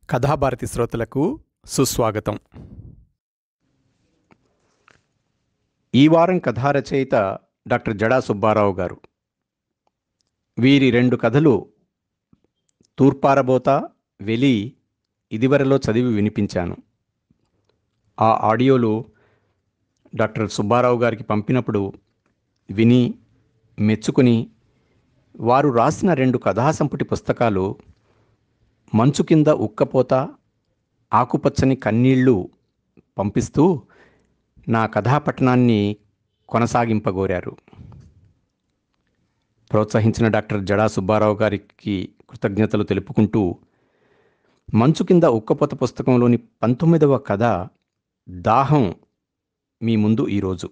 కథాభారతి శ్రోతలకు సుస్వాగతం. ఈ వారం కథారచయిత డాక్టర్ జడా సుబ్బారావు గారు. వీరి 2 కథలు తూర్పారబోత, వెలి ఇదివరలో చదివి వినిపించాను. ఆ ఆడియోలు డాక్టర్ సుబ్బారావు గారికి పంపినప్పుడు విని మెచ్చుకుని వారు రాసిన 2 కథాసంపుటి పుస్తకాలు మంచు కింద ఉక్కపోత, ఆకుపచ్చని కన్నీళ్ళు పంపిస్తూ నా కథాపఠనాన్ని కొనసాగింపగోరారు. ప్రోత్సహించిన డాక్టర్ జడా సుబ్బారావు గారికి కృతజ్ఞతలు తెలుపుకుంటూ మంచు కింద ఉక్కపోత పుస్తకంలోని 19వ కథ దాహం మీ ముందు ఈరోజు.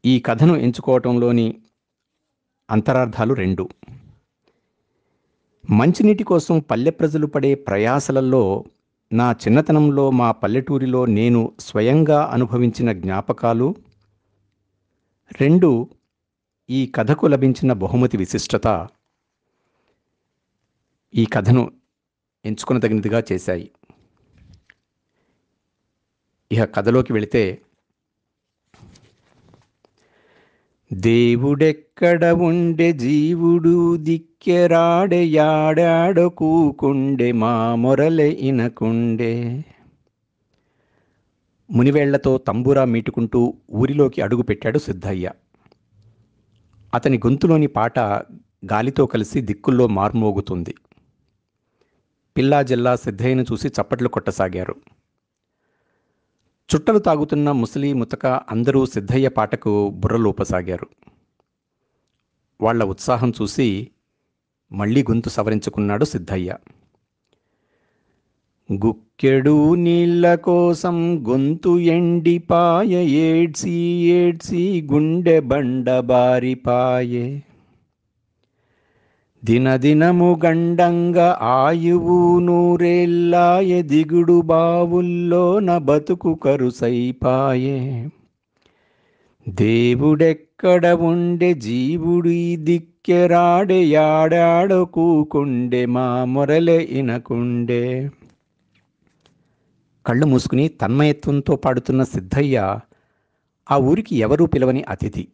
ఈ కథను ఎంచుకోవటంలోని అంతరార్థాలు 2. మంచినీటి కోసం పల్లె ప్రజలు పడే ప్రయాసలలో నా చిన్నతనంలో మా పల్లెటూరిలో నేను స్వయంగా అనుభవించిన జ్ఞాపకాలు. 2 ఈ కథకు లభించిన బహుమతి విశిష్టత ఈ కథను ఎంచుకొనదగినదిగా చేశాయి. ఇక కథలోకి వెళితే, దేవుడెక్కడ ఉండే జీవుడు దిక్కెరాడె యాడాడో కూకుండే మా మొరలె ఇనకుండే. మునివేళ్లతో తంబూరా మీటుకుంటూ ఊరిలోకి అడుగుపెట్టాడు సిద్ధయ్య. అతని గొంతులోని పాట గాలితో కలిసి దిక్కుల్లో మార్మోగుతుంది. పిల్లా జిల్లా సిద్ధయ్యను చూసి చప్పట్లు కొట్టసాగారు. చుట్టలు తాగుతున్న ముసలి ముతక అందరూ సిద్ధయ్య పాటకు బుర్రలూపసాగారు. వాళ్ల ఉత్సాహం చూసి మళ్లీ గొంతు సవరించుకున్నాడు సిద్ధయ్య. గుక్కెడు నీళ్ల కోసం గొంతు ఎండిపాయ, ఏడ్చి ఏడ్చి గుండె బండ బారిపాయే. దినదినము గండంగా ఆయువు నూరేళ్ళాయే, దిగుడు బావుల్లోన బతుకు కరుసైపాయే. దేవుడెక్కడ ఉండే జీవుడి దిక్కెరాడె యాడాడో కూకుండే మా మొరలె ఇనకుండే. కళ్ళు మూసుకుని తన్మయత్వంతో పాడుతున్న సిద్ధయ్య ఆ ఊరికి ఎవరూ పిలవని అతిథి.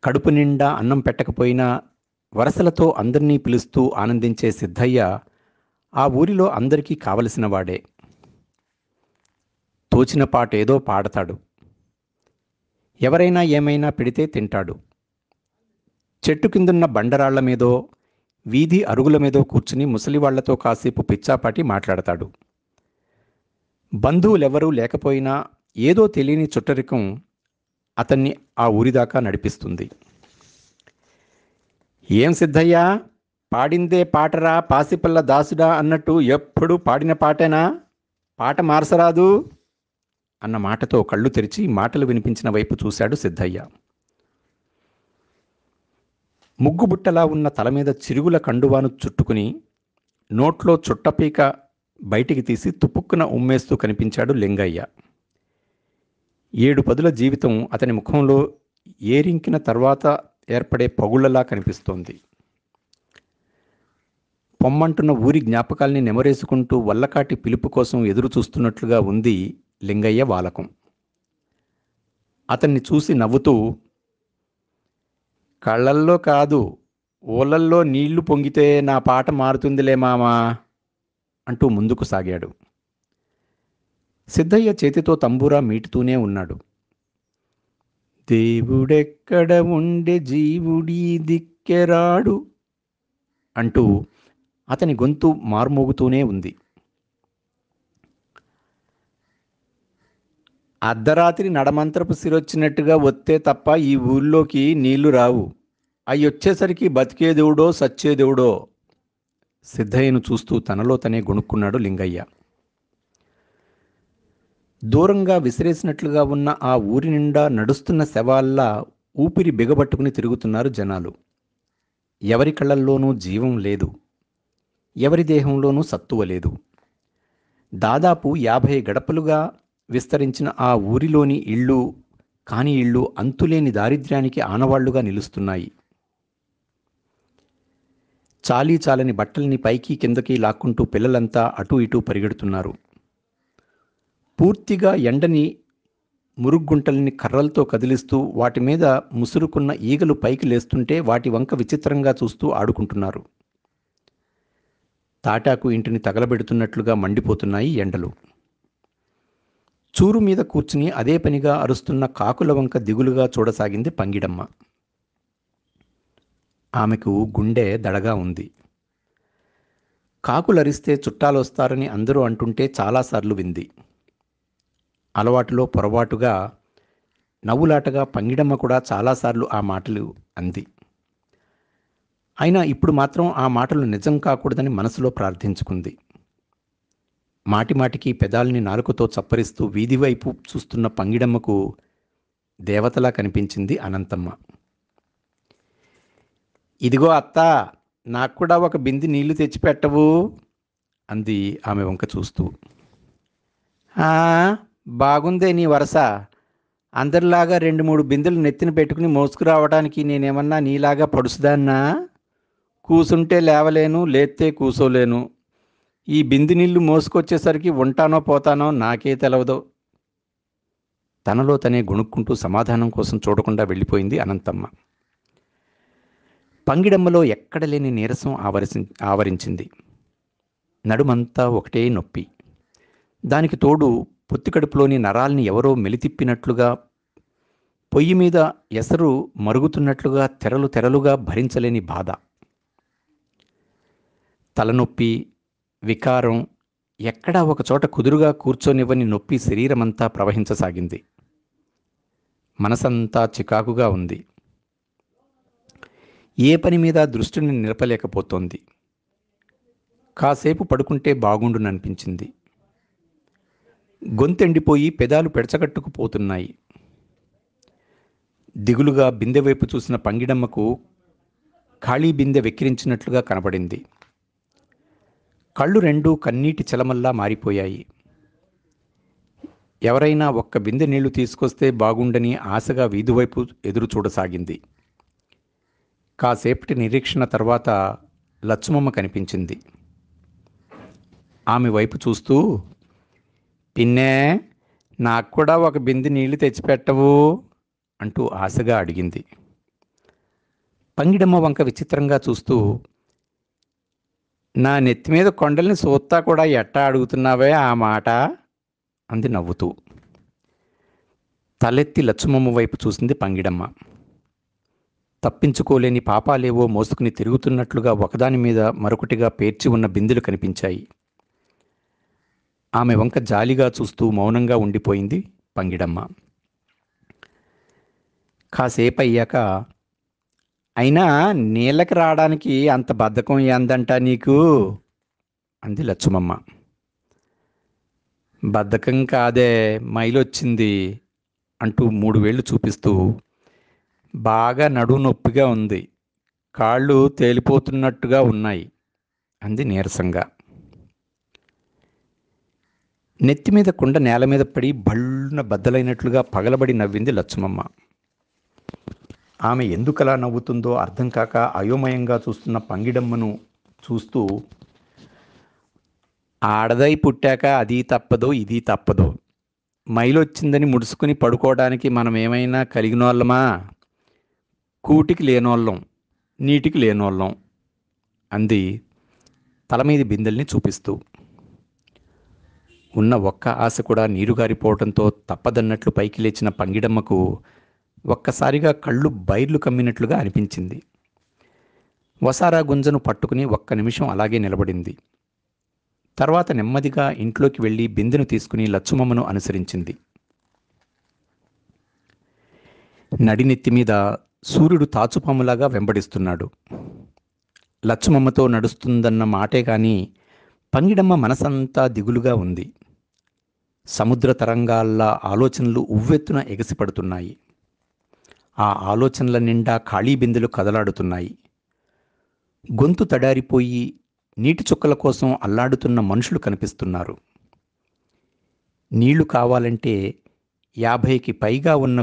కడుపు నిండా అన్నం పెట్టకపోయినా వరసలతో అందరినీ పిలుస్తూ ఆనందించే సిద్ధయ్య ఆ ఊరిలో అందరికీ కావలసిన వాడే. తోచిన పాటేదో పాడతాడు. ఎవరైనా ఏమైనా పెడితే తింటాడు. చెట్టు కిందున్న బండరాళ్ల మీదో వీధి అరుగుల మీదో కూర్చుని ముసలివాళ్లతో కాసేపు పిచ్చాపాటి మాట్లాడతాడు. బంధువులెవరూ లేకపోయినా ఏదో తెలియని చుట్టరికం అతన్ని ఆ ఊరిదాకా నడిపిస్తుంది. ఏం సిద్ధయ్యా, పాడిందే పాటరా పాసిపల్ల దాసుడా అన్నట్టు ఎప్పుడూ పాడిన పాటేనా? పాట మార్చరాదు అన్న మాటతో కళ్ళు తెరిచి మాటలు వినిపించిన వైపు చూశాడు సిద్ధయ్య. ముగ్గుబుట్టలా ఉన్న తల మీద చిరుగుల కండువాను చుట్టుకుని నోట్లో చుట్టపీక బయటికి తీసి తుపుక్కున ఉమ్మేస్తూ కనిపించాడు లింగయ్య. 7 పదుల జీవితం అతని ముఖంలో ఏరింకిన తర్వాత ఏర్పడే పగుళ్లలా కనిపిస్తోంది. పొమ్మంటున్న ఊరి జ్ఞాపకాల్ని నెమరేసుకుంటూ వల్లకాటి పిలుపు కోసం ఎదురు చూస్తున్నట్లుగా ఉంది లింగయ్య వాలకం. అతన్ని చూసి నవ్వుతూ, కళ్ళల్లో కాదు ఊళ్ళల్లో నీళ్లు పొంగితే నా పాట మారుతుందిలే మామా అంటూ ముందుకు సాగాడు. సిద్ధయ్య చేతితో తంబూరా మీటుతూనే ఉన్నాడు. దేవుడెక్కడ ఉండే జీవుడి దిక్కెరాడు అంటూ అతని గొంతు మార్మోగుతూనే ఉంది. అర్ధరాత్రి నడమంత్రపు సిరొచ్చినట్టుగా వస్తే తప్ప ఈ ఊళ్ళోకి నీళ్లు రావు. అయ్యొచ్చేసరికి బతికేదేవుడో సచ్చేదేవుడో. సిద్ధయ్యను చూస్తూ తనలో తనే గొణుక్కున్నాడు లింగయ్య. దూరంగా విసిరేసినట్లుగా ఉన్న ఆ ఊరి నిండా నడుస్తున్న శవాల్లా ఊపిరి బిగబట్టుకుని తిరుగుతున్నారు జనాలు. ఎవరి కళ్ళల్లోనూ జీవం లేదు, ఎవరి దేహంలోనూ సత్తువ లేదు. దాదాపు 50 గడపలుగా విస్తరించిన ఆ ఊరిలోని ఇళ్ళు కాని ఇళ్ళు అంతులేని దారిద్ర్యానికి ఆనవాళ్లుగా నిలుస్తున్నాయి. చాలీ చాలని బట్టల్ని పైకి కిందకి లాక్కుంటూ పిల్లలంతా అటూ ఇటూ పరిగెడుతున్నారు. పూర్తిగా ఎండని మురుగుంటల్ని కర్రలతో కదిలిస్తూ వాటి మీద ముసురుకున్న ఈగలు పైకి లేస్తుంటే వాటి వంక విచిత్రంగా చూస్తూ ఆడుకుంటున్నారు. తాటాకు ఇంటిని తగలబెడుతున్నట్లుగా మండిపోతున్నాయి ఎండలు. చూరు మీద కూర్చుని అదే పనిగా అరుస్తున్న కాకుల వంక దిగులుగా చూడసాగింది పంగిడమ్మ. ఆమెకు గుండె దడగా ఉంది. కాకులరిస్తే చుట్టాలొస్తారని అందరూ అంటుంటే చాలాసార్లు వింది. అలవాటులో పొరపాటుగా నవ్వులాటగా పంగిడమ్మ కూడా చాలాసార్లు ఆ మాటలు అంది. అయినా ఇప్పుడు మాత్రం ఆ మాటలు నిజం కాకూడదని మనసులో ప్రార్థించుకుంది. మాటిమాటికి పెదాల్ని నాలుకతో చప్పరిస్తూ వీధి వైపు చూస్తున్న పంగిడమ్మకు దేవతలా కనిపించింది అనంతమ్మ. ఇదిగో అత్తా, నాకు కూడా ఒక బింది నీళ్లు తెచ్చిపెట్టవు అంది ఆమె వంక చూస్తూ. బాగుందే నీ వరస. అందరిలాగా 2-3 బిందెలు నెత్తిన పెట్టుకుని మోసుకురావడానికి నేనేమన్నా నీలాగా పడుసుదాన్నా? కూసుంటే లేవలేను, లేస్తే కూసోలేను. ఈ బింది నీళ్లు మోసుకొచ్చేసరికి ఉంటానో పోతానో నాకే తెలవదో. తనలో తనే గొణుక్కుంటూ సమాధానం కోసం చూడకుండా వెళ్ళిపోయింది అనంతమ్మ. పంగిడమ్మలో ఎక్కడలేని నీరసం ఆవరించింది. నడుమంతా ఒకటే నొప్పి. దానికి తోడు పొత్తికడుపులోని నరాల్ని ఎవరో మెలితిప్పినట్లుగా, పొయ్యి మీద ఎసరు మరుగుతున్నట్లుగా తెరలు తెరలుగా భరించలేని బాధ. తలనొప్పి, వికారం, ఎక్కడా ఒకచోట కుదురుగా కూర్చోనివ్వని నొప్పి శరీరమంతా ప్రవహించసాగింది. మనసంతా చికాకుగా ఉంది. ఏ పని మీద దృష్టిని నిలపలేకపోతోంది. కాసేపు పడుకుంటే బాగుండుననిపించింది. గొంతెండిపోయి పెదాలు పెడచగట్టుకుపోతున్నాయి. దిగులుగా బిందె వైపు చూసిన పంగిడమ్మకు ఖాళీ బిందె వెక్కిరించినట్లుగా కనబడింది. కళ్ళు రెండూ కన్నీటి చలమల్లా మారిపోయాయి. ఎవరైనా ఒక్క బిందె నీళ్లు తీసుకొస్తే బాగుండని ఆశగా వీధివైపు ఎదురు చూడసాగింది. కాసేపటి నిరీక్షణ తర్వాత లచ్చుమమ్మ కనిపించింది. ఆమె వైపు చూస్తూ, పిన్నే, నాకు కూడా ఒక బిందె నీళ్లు తెచ్చిపెట్టవు అంటూ ఆశగా అడిగింది. పంగిడమ్మ వంక విచిత్రంగా చూస్తూ, నా నెత్తి మీద కొండల్ని సూత్తా కూడా ఎట్టా అడుగుతున్నావే ఆ మాట అంది నవ్వుతూ. తలెత్తి లచ్చుమమ్మ వైపు చూసింది పంగిడమ్మ. తప్పించుకోలేని పాపాలేవో మోసుకుని తిరుగుతున్నట్లుగా ఒకదాని మీద మరొకటిగా పేర్చి ఉన్న బిందెలు కనిపించాయి. ఆమె వంక జాలిగా చూస్తూ మౌనంగా ఉండిపోయింది పంగిడమ్మ. కాసేపయ్యాక, అయినా నీళ్ళకి రావడానికి అంత బద్ధకం ఏందంట నీకు అంది లచ్చుమమ్మ. బద్ధకం కాదే, మైలొచ్చింది అంటూ 3 వేళ్లు చూపిస్తూ, బాగా నడుము నొప్పిగా ఉంది, కాళ్ళు తేలిపోతున్నట్టుగా ఉన్నాయి అంది నీరసంగా. నెత్తిమీద కుండ నేల మీద పడి బళ్ళున బద్దలైనట్లుగా పగలబడి నవ్వింది లచ్చుమమ్మ. ఆమె ఎందుకలా నవ్వుతుందో అర్థం కాక అయోమయంగా చూస్తున్న పంగిడమ్మను చూస్తూ, ఆడదై పుట్టాక అది తప్పదో ఇది తప్పదో, మైలొచ్చిందని ముడుచుకుని పడుకోవడానికి మనం ఏమైనా కలిగినోళ్ళమా? కూటికి లేనోళ్ళం, నీటికి లేనోళ్ళం అంది తలమీది బిందెల్ని చూపిస్తూ. ఉన్న ఒక్క ఆశ కూడా నీరుగారిపోవడంతో తప్పదన్నట్లు పైకి లేచిన పంగిడమ్మకు ఒక్కసారిగా కళ్ళు బైర్లు కమ్మినట్లుగా అనిపించింది. వసారా గుంజను పట్టుకుని 1 నిమిషం అలాగే నిలబడింది. తర్వాత నెమ్మదిగా ఇంట్లోకి వెళ్ళి బిందెను తీసుకుని లచ్చుమమ్మను అనుసరించింది. నడినెత్తి మీద సూర్యుడు తాచుపాములాగా వెంబడిస్తున్నాడు. లచ్చుమమ్మతో నడుస్తుందన్న మాటే కానీ పంగిడమ్మ మనసంతా దిగులుగా ఉంది. సముద్ర తరంగాల్లా ఆలోచనలు ఉవ్వెత్తున ఎగసిపడుతున్నాయి. ఆ ఆలోచనల నిండా ఖాళీ బిందెలు కదలాడుతున్నాయి. గొంతు తడారిపోయి నీటి చుక్కల కోసం అల్లాడుతున్న మనుషులు కనిపిస్తున్నారు. నీళ్లు కావాలంటే 50కి పైగా ఉన్న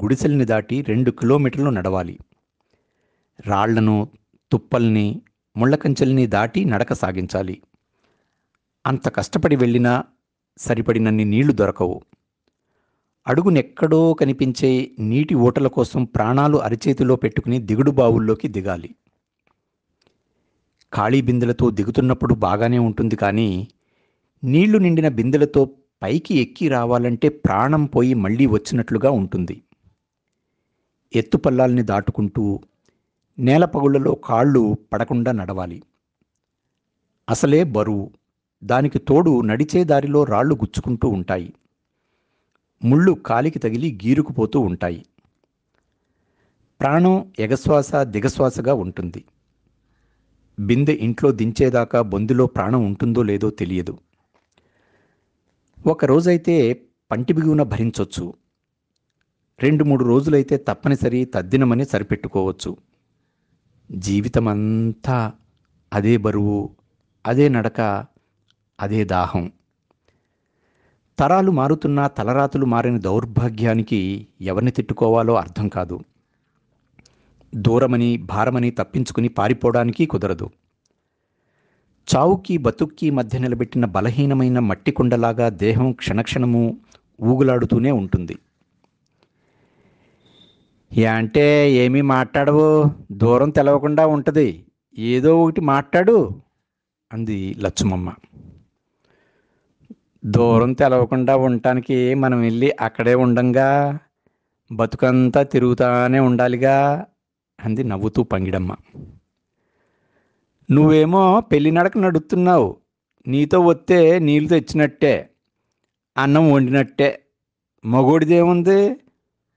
గుడిసెల్ని దాటి 2 కిలోమీటర్లు నడవాలి. రాళ్లను, తుప్పల్ని, ముళ్ళకంచెల్ని దాటి నడక సాగించాలి. అంత కష్టపడి వెళ్ళినా సరిపడినన్ని నీళ్లు దొరకవు. అడుగునెక్కడో కనిపించే నీటి ఊటల కోసం ప్రాణాలు అరచేతిలో పెట్టుకుని దిగుడు బావుల్లోకి దిగాలి. ఖాళీ బిందెలతో దిగుతున్నప్పుడు బాగానే ఉంటుంది, కానీ నీళ్లు నిండిన బిందెలతో పైకి ఎక్కి రావాలంటే ప్రాణం పోయి మళ్ళీ వచ్చినట్లుగా ఉంటుంది. ఎత్తుపల్లాల్ని దాటుకుంటూ నేల పగుళ్లలో కాళ్ళు పడకుండా నడవాలి. అసలే బరువు, దానికి తోడు నడిచే దారిలో రాళ్లు గుచ్చుకుంటూ ఉంటాయి. ముళ్ళు కాలికి తగిలి గీరుకుపోతూ ఉంటాయి. ప్రాణం ఎగశ్వాస దిగశ్వాసగా ఉంటుంది. బిందె ఇంట్లో దించేదాకా బొందిలో ప్రాణం ఉంటుందో లేదో తెలియదు. ఒకరోజైతే పంటి బిగువున భరించొచ్చు, 2-3 రోజులైతే తప్పనిసరి తద్దినమని సరిపెట్టుకోవచ్చు. జీవితమంతా అదే బరువు, అదే నడక, అదే దాహం. తరాలు మారుతున్నా తలరాతులు మారిన దౌర్భాగ్యానికి ఎవరిని తిట్టుకోవాలో అర్థం కాదు. దూరమని భారమని తప్పించుకుని పారిపోవడానికి కుదరదు. చావుకి బతుక్కి మధ్య నిలబెట్టిన బలహీనమైన మట్టి కుండలాగా దేహం క్షణక్షణము ఊగులాడుతూనే ఉంటుంది. అంటే ఏమీ మాట్లాడవు, దూరం తెలవకుండా ఉంటుంది, ఏదో ఒకటి మాట్లాడు అంది లచ్చుమమ్మ. దూరం తెలవకుండా ఉండటానికి మనం వెళ్ళి అక్కడే ఉండంగా, బతుకంతా తిరుగుతానే ఉండాలిగా అంది నవ్వుతూ పంగిడమ్మ. నువ్వేమో పెళ్లి నడక నడుస్తున్నావు, నీతో వస్తే నీళ్ళు తెచ్చినట్టే, అన్నం వండినట్టే. మగోడిదేముంది,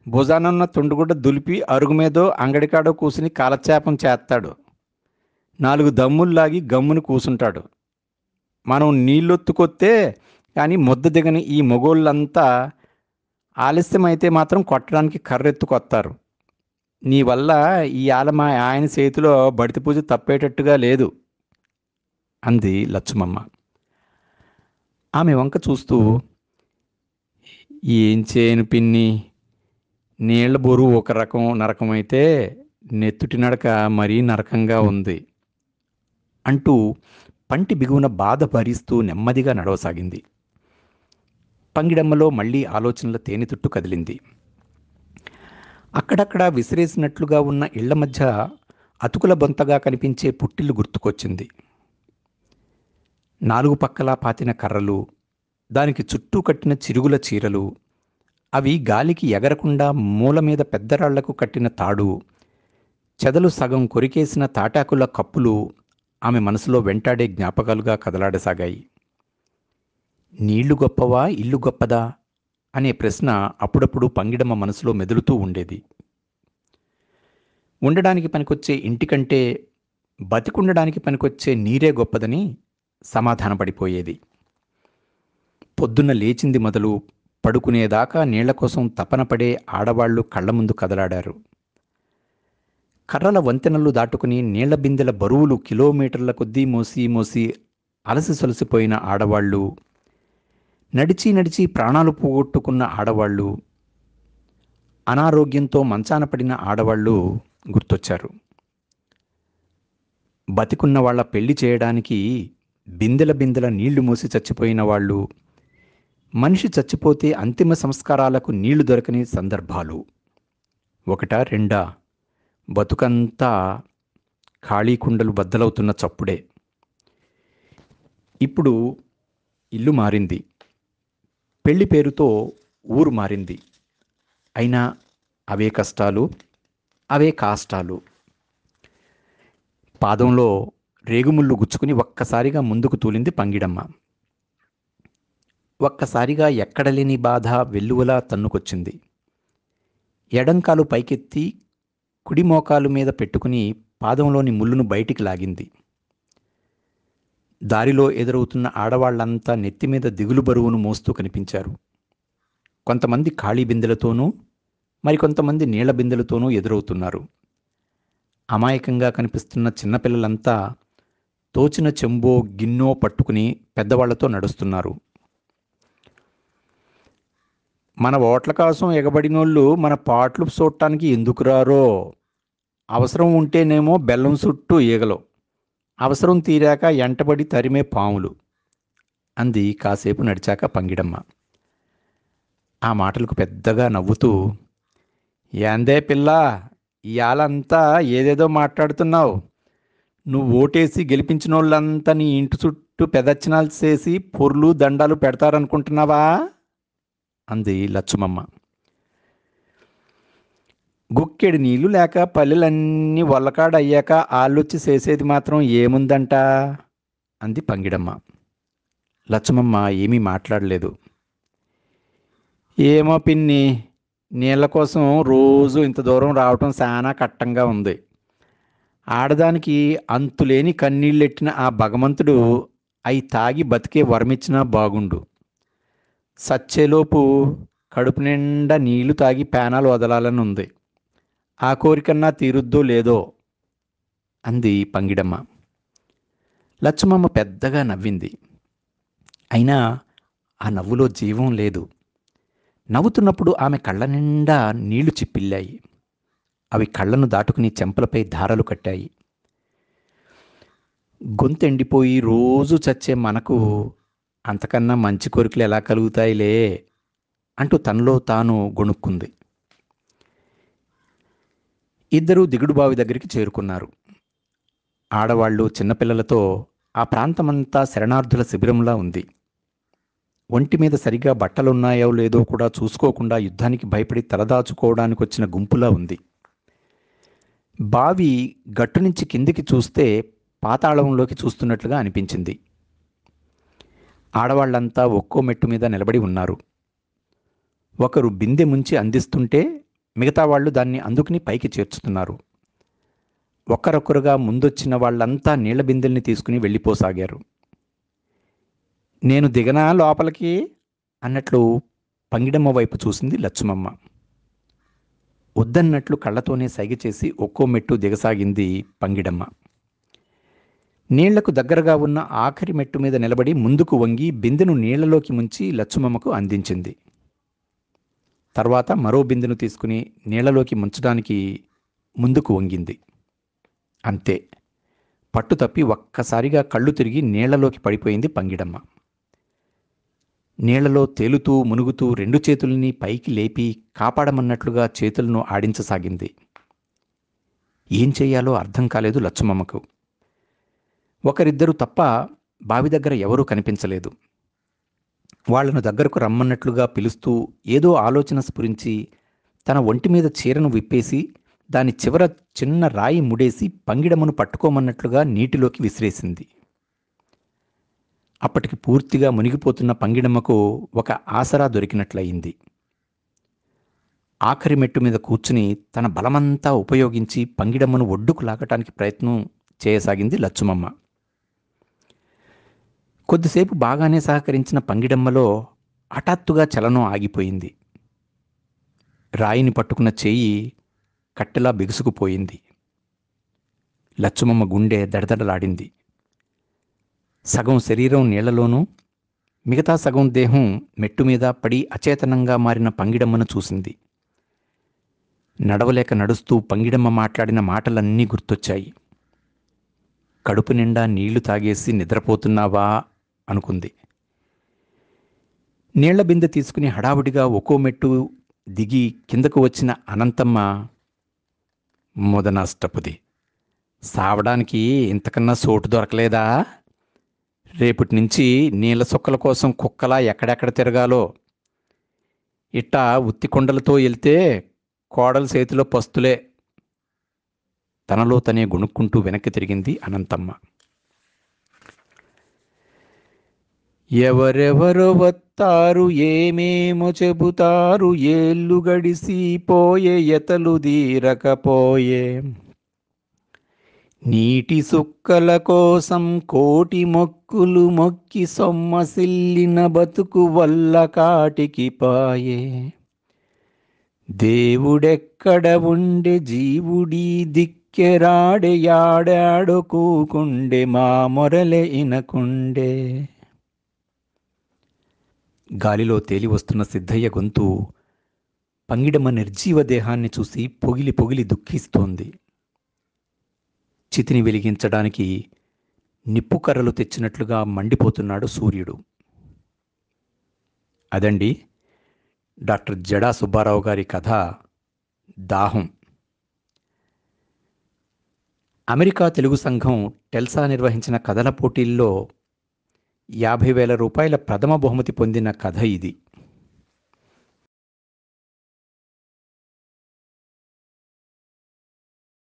భుజానన్న తుండుగుడ్డ దులిపి అరుగు మీదో అంగడికాడో కూసుని కాలక్షేపం చేస్తాడు, 4 దమ్ముల్లాగి గమ్ముని కూసుంటాడు. మనం నీళ్ళొత్తుకొస్తే కానీ ముద్ద దిగని ఈ మగోళ్ళంతా ఆలస్యమైతే మాత్రం కొట్టడానికి కర్రెత్తుకొస్తారు. నీ వల్ల ఈ మా ఆయన చేతిలో బడితి పూజ తప్పేటట్టుగా లేదు అంది లచ్చుమమ్మ. ఆమె వంక చూస్తూ, ఏం చేయను పిన్ని, నీళ్ల బరువు ఒక రకం నరకమైతే నెత్తుటి నడక మరీ నరకంగా ఉంది అంటూ పంటి బిగువున బాధ భరిస్తూ నెమ్మదిగా నడవసాగింది. పంగిడమ్మలో మళ్ళీ ఆలోచనల తేనెతుట్టు కదిలింది. అక్కడక్కడా విసిరేసినట్లుగా ఉన్న ఇళ్ల మధ్య అతుకుల బొంతగా కనిపించే పుట్టిల్లు గుర్తుకొచ్చింది. 4 పక్కలా పాతిన కర్రలు, దానికి చుట్టూ కట్టిన చిరుగుల చీరలు, అవి గాలికి ఎగరకుండా మూల మీద పెద్దరాళ్లకు కట్టిన తాడు, చెదలు సగం కొరికేసిన తాటాకుల కప్పులు ఆమె మనసులో వెంటాడే జ్ఞాపకాలుగా కదలాడసాగాయి. నీళ్లు గొప్పవా, ఇల్లు గొప్పదా అనే ప్రశ్న అప్పుడప్పుడు పంగిడమ్మ మనసులో మెదులుతూ ఉండేది. ఉండడానికి పనికొచ్చే ఇంటికంటే బతికుండడానికి పనికొచ్చే నీరే గొప్పదని సమాధానపడిపోయేది. పొద్దున్న లేచింది మొదలు పడుకునేదాకా నీళ్ల కోసం తపన పడే ఆడవాళ్లు కళ్ల ముందు కదలాడారు. కర్రల వంతెనలు దాటుకుని నీళ్ల బిందెల బరువులు కిలోమీటర్ల కొద్దీ మోసి మోసి అలసి సొలసిపోయిన ఆడవాళ్లు, నడిచి నడిచి ప్రాణాలు పోగొట్టుకున్న ఆడవాళ్లు, అనారోగ్యంతో మంచాన పడిన ఆడవాళ్లు గుర్తొచ్చారు. బతికున్న వాళ్ల పెళ్లి చేయడానికి బిందెల బిందెల నీళ్లు మోసి చచ్చిపోయిన వాళ్ళు, మనిషి చచ్చిపోతే అంతిమ సంస్కారాలకు నీళ్లు దొరకని సందర్భాలు, 1-2 బతుకంతా ఖాళీ కుండలు బద్దలవుతున్న చప్పుడే. ఇప్పుడు ఇల్లు మారింది, పెళ్లి పేరుతో ఊరు మారింది. అయినా అవే కష్టాలు, అవే కాష్టాలు. పాదంలో రేగుముళ్ళు గుచ్చుకుని ఒక్కసారిగా ముందుకు తూలింది పంగిడమ్మ. ఒక్కసారిగా ఎక్కడలేని బాధ వెల్లువలా తన్నుకొచ్చింది. ఎడంకాలు పైకెత్తి కుడి మోకాలు మీద పెట్టుకుని పాదంలోని ముళ్ళును బయటికి లాగింది. దారిలో ఎదురవుతున్న ఆడవాళ్లంతా నెత్తిమీద దిగులు బరువును మోస్తూ కనిపించారు. కొంతమంది ఖాళీ బిందెలతోనూ, మరికొంతమంది నీళ్ల బిందెలతోనూ ఎదురవుతున్నారు. అమాయకంగా కనిపిస్తున్న చిన్నపిల్లలంతా తోచిన చెంబో గిన్నో పట్టుకుని పెద్దవాళ్లతో నడుస్తున్నారు. మన ఓట్ల కోసం ఎగబడినోళ్ళు మన పాటలు చూడటానికి ఎందుకు రారో, అవసరం ఉంటేనేమో బెల్లం చుట్టూ ఈగలు, అవసరం తీరాక ఎంటబడి తరిమే పాములు అంది కాసేపు నడిచాక పంగిడమ్మ. ఆ మాటలకు పెద్దగా నవ్వుతూ, ఏందే పిల్లా, ఇయాలంతా ఏదేదో మాట్లాడుతున్నావు. నువ్వు ఓటేసి గెలిపించినోళ్ళంతా నీ ఇంటి చుట్టూ పెదర్చనాలు చేసి పొర్లు దండాలు పెడతారనుకుంటున్నావా అంది లచ్చుమమ్మ. గుక్కెడి నీళ్లు లేక పల్లెలన్నీ వల్లకాడయ్యాక ఆళ్ళొచ్చి చేసేది మాత్రం ఏముందంట అంది పంగిడమ్మ. లచ్చుమమ్మ ఏమీ మాట్లాడలేదు. ఏమో పిన్ని, నీళ్ల కోసం రోజు ఇంత దూరం రావటం చాలా కట్టంగా ఉంది. ఆడదానికి అంతులేని కన్నీళ్ళెట్టిన ఆ భగవంతుడు అయి తాగి బతికే వరమిచ్చినా బాగుండు. సచ్చేలోపు కడుపు నిండా నీళ్లు తాగి పేనాలు వదలాలని ఉంది. ఆ కోరికన్నా తీరుద్దో లేదో అంది పంగిడమ్మ. లచ్చమమ్మ పెద్దగా నవ్వింది. అయినా ఆ నవ్వులో జీవం లేదు. నవ్వుతున్నప్పుడు ఆమె కళ్ళ నిండా నీళ్లు చిప్పిల్లాయి. అవి కళ్ళను దాటుకుని చెంపలపై ధారలు కట్టాయి. గొంతెండిపోయి రోజు చచ్చే మనకు అంతకన్నా మంచి కోరికలు ఎలా కలుగుతాయిలే అంటూ తనలో తాను గొణుక్కుంది. ఇద్దరూ దిగుడుబావి దగ్గరికి చేరుకున్నారు. ఆడవాళ్లు చిన్నపిల్లలతో ఆ ప్రాంతమంతా శరణార్థుల శిబిరంలా ఉంది. ఒంటి మీద సరిగా బట్టలున్నాయో లేదో కూడా చూసుకోకుండా యుద్ధానికి భయపడి తలదాచుకోవడానికి వచ్చిన గుంపులా ఉంది. బావి గట్టు నుంచి కిందికి చూస్తే పాతాళంలోకి చూస్తున్నట్లుగా అనిపించింది. ఆడవాళ్లంతా ఒక్కో మెట్టు మీద నిలబడి ఉన్నారు. ఒకరు బిందె ముంచి అందిస్తుంటే మిగతా వాళ్ళు దాన్ని అందుకుని పైకి చేర్చుతున్నారు. ఒక్కరొక్కరుగా ముందొచ్చిన వాళ్ళంతా నీళ్ల బిందెల్ని తీసుకుని వెళ్ళిపోసాగారు. నేను దిగనా లోపలికి అన్నట్లు పంగిడమ్మ వైపు చూసింది లచ్చుమమ్మ. వద్దన్నట్లు కళ్ళతోనే సైగ చేసి ఒక్కో మెట్టు దిగసాగింది పంగిడమ్మ. నీళ్లకు దగ్గరగా ఉన్న ఆఖరి మెట్టు మీద నిలబడి ముందుకు వంగి బిందెను నీళ్లలోకి ముంచి లచ్చుమమ్మకు అందించింది. తర్వాత మరో బిందెను తీసుకుని నీళ్లలోకి ముంచడానికి ముందుకు వంగింది. అంతే, పట్టు తప్పి ఒక్కసారిగా కళ్ళు తిరిగి నీళ్లలోకి పడిపోయింది పంగిడమ్మ. నీళ్లలో తేలుతూ మునుగుతూ రెండు చేతుల్ని పైకి లేపి కాపాడమన్నట్లుగా చేతులను ఆడించసాగింది. ఏం చెయ్యాలో అర్థం కాలేదు లచ్చుమమ్మకు. ఒకరిద్దరు తప్ప బావి దగ్గర ఎవరూ కనిపించలేదు. వాళ్లను దగ్గరకు రమ్మన్నట్లుగా పిలుస్తూ ఏదో ఆలోచన స్ఫురించి తన ఒంటి మీద చీరను విప్పేసి దాని చివర చిన్న రాయి ముడేసి పంగిడమ్మను పట్టుకోమన్నట్లుగా నీటిలోకి విసిరేసింది. అప్పటికి పూర్తిగా మునిగిపోతున్న పంగిడమ్మకు ఒక ఆసరా దొరికినట్లయింది. ఆఖరి మెట్టు మీద కూర్చుని తన బలమంతా ఉపయోగించి పంగిడమ్మను ఒడ్డుకు లాగటానికి ప్రయత్నం చేయసాగింది లచ్చుమమ్మ. కొద్దిసేపు బాగానే సహకరించిన పంగిడమ్మలో హఠాత్తుగా చలనం ఆగిపోయింది. రాయిని పట్టుకున్న చేయి కట్టెలా బిగుసుకుపోయింది. లచ్చుమమ్మ గుండె దడదడలాడింది. సగం శరీరం నీళ్లలోనూ, మిగతా సగం దేహం మెట్టు మీద పడి అచేతనంగా మారిన పంగిడమ్మను చూసింది. నడవలేక నడుస్తూ పంగిడమ్మ మాట్లాడిన మాటలన్నీ గుర్తొచ్చాయి. కడుపు నిండా నీళ్లు తాగేసి నిద్రపోతున్నావా అనుకుంది. నీళ్ల బిందె తీసుకుని హడావుడిగా ఒక్కో మెట్టు దిగి కిందకు వచ్చిన అనంతమ్మ, ముదనష్టపుది, సావడానికి ఇంతకన్నా సోటు దొరకలేదా? రేపటి నుంచి నీళ్ళ సుక్కల కోసం కుక్కలా ఎక్కడెక్కడ తిరగాలో. ఇట్టా ఉత్తి కొండలతో వెళ్తే కోడల చేతిలో పస్తులే. తనలో తనే గొణుక్కుంటూ వెనక్కి తిరిగింది అనంతమ్మ. ఎవరెవరో వత్తారు, ఏమేమో చెబుతారు, ఏళ్ళు గడిసిపోయే ఎతలు దీరకపోయే. నీటి సుక్కల కోసం కోటి మొక్కులు మొక్కి సొమ్మసిల్లిన బతుకు వల్ల కాటికి పాయే. దేవుడెక్కడ ఉండే జీవుడీ దిక్కెరాడే, యాడాడో కూకుండే మా మొరలే ఇనకుండే. గాలిలో తేలి వస్తున్న సిద్ధయ్య గొంతు పంగిడమ్మ నిర్జీవ దేహాన్ని చూసి పొగిలి పొగిలి దుఃఖిస్తోంది. చితిని వెలిగించడానికి నిప్పుకర్రలు తెచ్చినట్లుగా మండిపోతున్నాడు సూర్యుడు. అదండి డాక్టర్ జడా సుబ్బారావు గారి కథ దాహం. అమెరికా తెలుగు సంఘం టెల్సా నిర్వహించిన కథల పోటీల్లో 50,000 రూపాయల ప్రథమ బహుమతి పొందిన కథ ఇది.